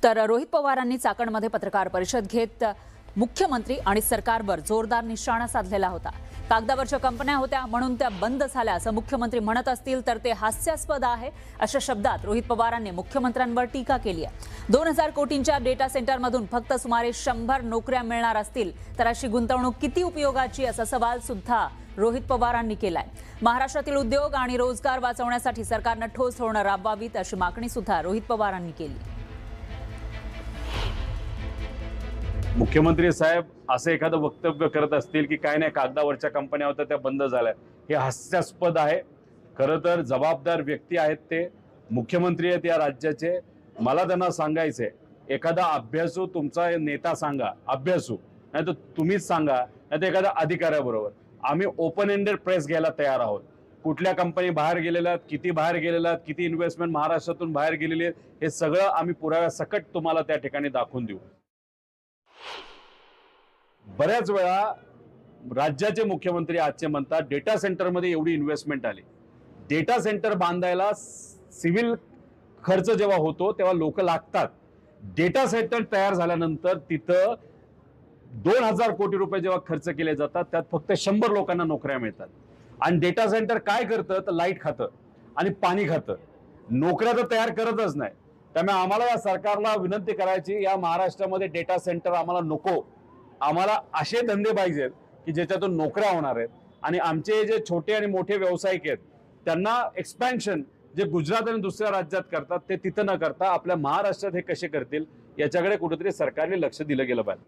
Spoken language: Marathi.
तर रोहित पवारांनी चाकणमध्ये पत्रकार परिषद घेत मुख्यमंत्री आणि सरकारवर जोरदार निशाणा साधलेला होता। कागदावरच्या कंपन्या होत्या म्हणून त्या बंद झाल्या असं मुख्यमंत्री म्हणत असतील तर ते हास्यास्पद आहे, अशा शब्दात रोहित पवारांनी मुख्यमंत्र्यांवर टीका केली आहे। 2000 कोटींच्या डेटा सेंटरमधून फक्त सुमारे 100 नोकऱ्या मिळणार असतील तर अशी गुंतवणूक किती उपयोगाची असा सवाल सुद्धा रोहित पवारांनी केलाय। महाराष्ट्रातील उद्योग आणि रोजगार वाचवण्यासाठी सरकारने ठोस धोरणं राबवावीत अशी मागणी सुद्धा रोहित पवारांनी केली। मुख्यमंत्री साहेब असे एखादं वक्तव्य करत असतील की काय नाही, कागदावरच्या कंपन्या होत्या त्या बंद झाल्या, हे हास्यास्पद आहे। खरं तर जबाबदार व्यक्ती आहेत, ते मुख्यमंत्री आहेत या राज्याचे। मला त्यांना सांगायचंय, एखादा अभ्यासू तुमचा नेता सांगा, अभ्यासू नाही तर तुम्हीच सांगा, नाही तर एखाद्या अधिकाऱ्याबरोबर। आम्ही ओपन एंडेड प्रेस घ्यायला तयार आहोत। कुठल्या कंपनी बाहेर गेलेल्या आहेत, किती बाहेर गेलेल्या आहेत, किती इन्व्हेस्टमेंट महाराष्ट्रातून बाहेर गेलेली आहे, हे सगळं आम्ही पुराव्यासकट तुम्हाला त्या ठिकाणी दाखवून देऊ। बऱ्याच वेळा राज्याचे मुख्यमंत्री आजचे म्हणतात डेटा सेंटरमध्ये एवढी इन्व्हेस्टमेंट आली। डेटा सेंटर बांधायला सिव्हिल खर्च जेव्हा होतो तेव्हा लोक लागतात। डेटा सेंटर तयार झाल्यानंतर तिथं 2000 कोटी रुपये जेव्हा खर्च केले जातात त्यात फक्त 100 लोकांना नोकऱ्या मिळतात। आणि डेटा सेंटर काय करतं तर लाईट खातं आणि पाणी खातं, नोकऱ्या तर तयार करतच नाही। त्यामुळे आम्हाला या सरकारला विनंती करायची, या महाराष्ट्रामध्ये डेटा सेंटर आम्हाला नको। आम्हाला असे धंदे पाहिजेत की ज्याच्यातून नोकऱ्या होणार आहेत आणि आमचे जे छोटे आणि मोठे व्यावसायिक आहेत त्यांना एक्सपॅन्शन जे गुजरात आणि दुसऱ्या राज्यात करतात ते तिथं न करता आपल्या महाराष्ट्रात हे कसे करतील याच्याकडे कुठेतरी सरकारने लक्ष दिलं गेलं पाहिजे।